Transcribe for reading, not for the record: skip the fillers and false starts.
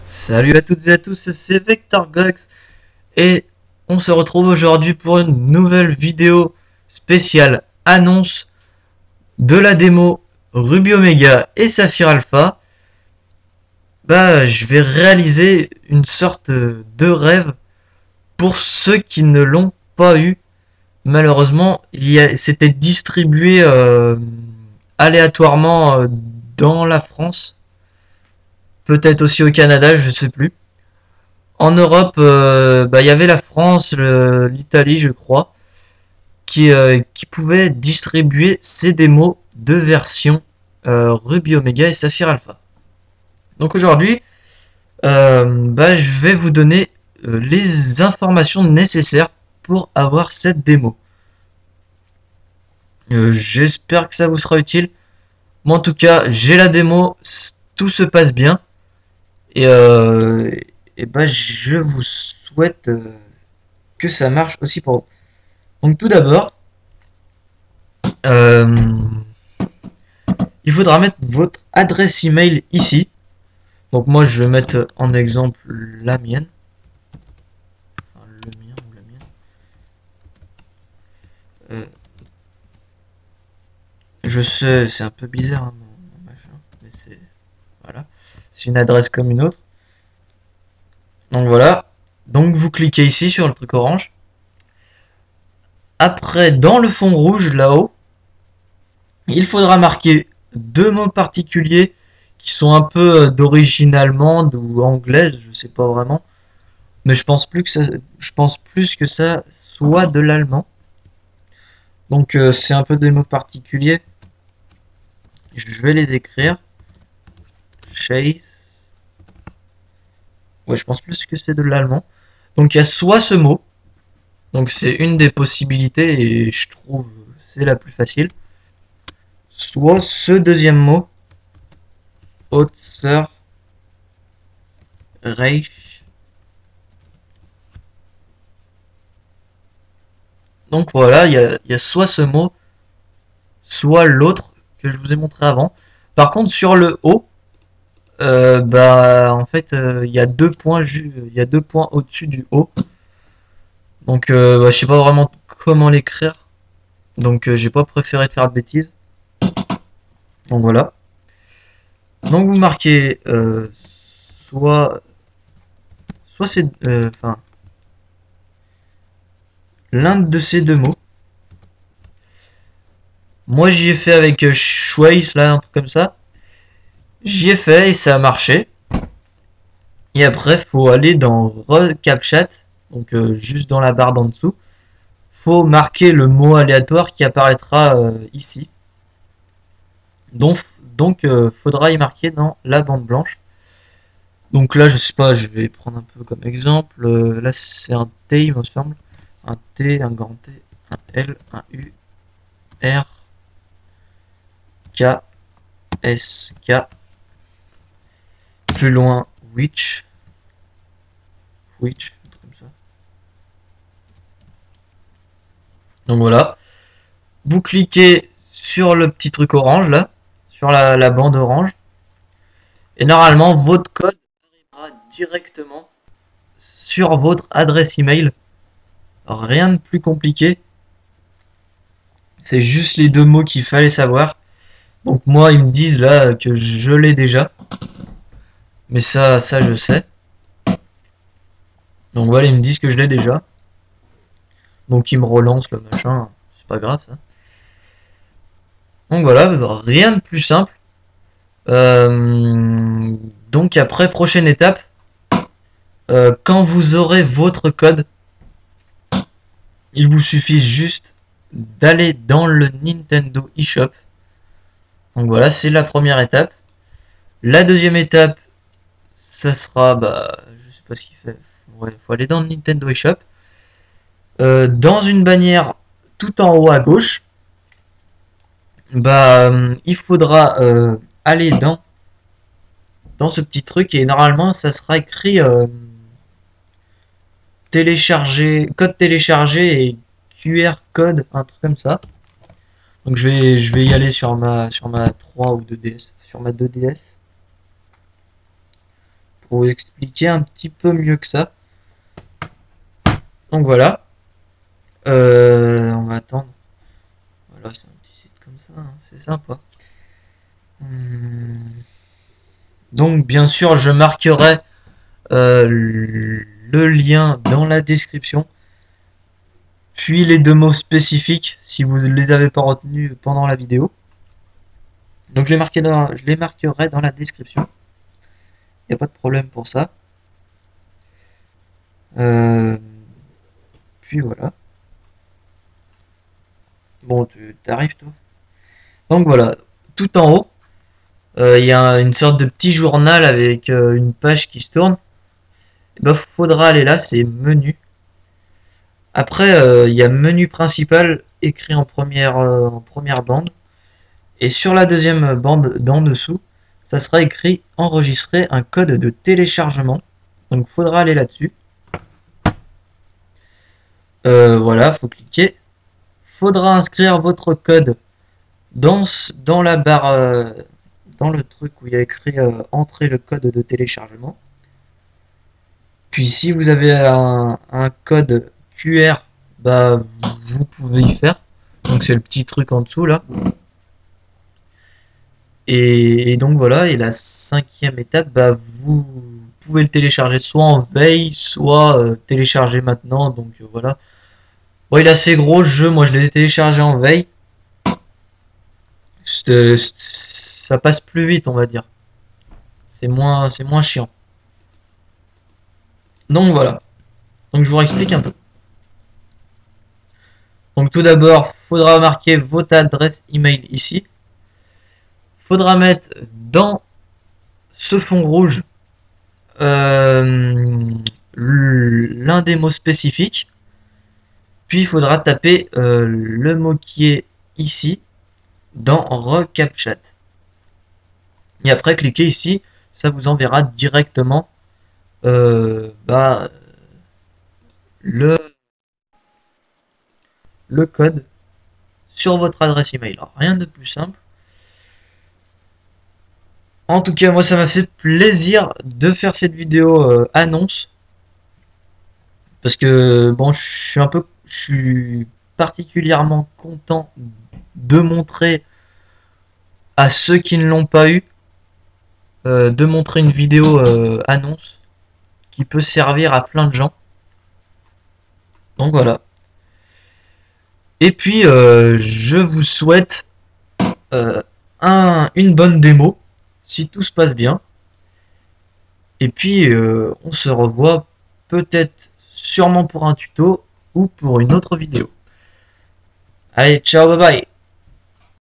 Salut à toutes et à tous, c'est VectorGox et on se retrouve aujourd'hui pour une nouvelle vidéo spéciale annonce de la démo Ruby Omega et Saphir Alpha. Je vais réaliser une sorte de rêve pour ceux qui ne l'ont pas eu. Malheureusement, c'était distribué aléatoirement dans la France, peut-être aussi au Canada, je sais plus. En Europe, il y avait la France, l'Italie, je crois, qui pouvaient distribuer ces démos de version Ruby Omega et Saphir Alpha. Donc aujourd'hui, je vais vous donner les informations nécessaires pour avoir cette démo. J'espère que ça vous sera utile. Moi, en tout cas, j'ai la démo, tout se passe bien. Je vous souhaite que ça marche aussi pour vous. Donc tout d'abord, euh, il faudra mettre votre adresse email ici. Donc moi je vais mettre en exemple la mienne. Enfin le mien ou la mienne. Je sais, c'est un peu bizarre hein, mon machin, mais c'est voilà, c'est une adresse comme une autre. Donc voilà. Donc vous cliquez ici sur le truc orange. Après, dans le fond rouge là-haut, il faudra marquer deux mots particuliers qui sont un peu d'origine allemande ou anglaise, je sais pas vraiment. Mais je pense plus que ça soit de l'allemand. Donc c'est un peu des mots particuliers. Je vais les écrire. Chase. Ouais, je pense plus que c'est de l'allemand. Donc il y a soit ce mot. Donc c'est une des possibilités et je trouve c'est la plus facile. Soit ce deuxième mot. Haute-Sœur Reich. Donc voilà, il y a soit ce mot, soit l'autre que je vous ai montré avant. Par contre, sur le haut, il y a deux points, il y a deux points au-dessus du haut. Donc, je sais pas vraiment comment l'écrire. Donc, j'ai pas préféré de faire de bêtises. Donc voilà. Donc vous marquez soit c'est, l'un de ces deux mots. Moi, j'y ai fait avec Schweiss, là, un truc comme ça. J'y ai fait et ça a marché. Et après, faut aller dans ReCAPTCHA, donc juste dans la barre d'en dessous. Faut marquer le mot aléatoire qui apparaîtra ici. Donc, faudra y marquer dans la bande blanche. Donc là, je sais pas, je vais prendre un peu comme exemple. Là, c'est un T, il me semble. Un T, un grand T, un L, un U, R, K, S, K. Plus loin, which, un truc comme ça. Donc voilà. Vous cliquez sur le petit truc orange là, sur la bande orange. Et normalement, votre code arrivera directement sur votre adresse email. Rien de plus compliqué. C'est juste les deux mots qu'il fallait savoir. Donc moi, ils me disent là que je l'ai déjà. Mais ça je sais. Donc voilà, ils me disent que je l'ai déjà. Donc ils me relancent le machin. C'est pas grave ça. Donc voilà, rien de plus simple. Donc après, prochaine étape. Quand vous aurez votre code, il vous suffit juste d'aller dans le Nintendo eShop. Donc voilà, c'est la première étape. La deuxième étape, ça sera, je sais pas ce qu'il fait. Ouais, faut aller dans le Nintendo eShop. Dans une bannière tout en haut à gauche, il faudra aller dans ce petit truc et normalement ça sera écrit télécharger, code téléchargé et QR code, un truc comme ça. Donc je vais y aller sur ma 3 ou 2DS, sur ma 2DS pour vous expliquer un petit peu mieux que ça. Donc voilà. On va attendre. Voilà, c'est un petit site comme ça, hein, c'est sympa. Donc bien sûr, je marquerai le lien dans la description. Puis les 2 mots spécifiques si vous ne les avez pas retenus pendant la vidéo. Donc je les marquerai dans la description. Il n'y a pas de problème pour ça. Puis voilà. Bon, tu t'arrives toi. Donc voilà, tout en haut, il y a une sorte de petit journal avec une page qui se tourne. Il faudra aller là, c'est menu. Après, il y a menu principal écrit en première bande. Et sur la deuxième bande d'en dessous, ça sera écrit enregistrer un code de téléchargement. Donc faudra aller là-dessus. Voilà, faut cliquer. Faudra inscrire votre code dans la barre, dans le truc où il y a écrit entrer le code de téléchargement. Puis si vous avez un code QR, bah vous pouvez y faire. Donc c'est le petit truc en dessous là. Et donc voilà, et la 5e étape, bah vous pouvez le télécharger soit en veille, soit télécharger maintenant. Donc voilà. Bon, il est assez gros le jeu, moi je l'ai téléchargé en veille. Ça passe plus vite, on va dire. C'est moins chiant. Donc voilà. Donc je vous explique un peu. Donc tout d'abord, faudra marquer votre adresse email ici. Faudra mettre dans ce fond rouge l'un des mots spécifiques. Puis il faudra taper le mot qui est ici dans reCAPTCHA. Et après cliquez ici, ça vous enverra directement le code sur votre adresse email. Alors, rien de plus simple. En tout cas, moi ça m'a fait plaisir de faire cette vidéo annonce. Parce que bon, je suis particulièrement content de montrer à ceux qui ne l'ont pas eu, de montrer une vidéo annonce qui peut servir à plein de gens. Donc voilà. Et puis je vous souhaite une bonne démo si tout se passe bien. Et puis on se revoit peut-être sûrement pour un tuto ou pour une autre vidéo. Allez, ciao, bye bye.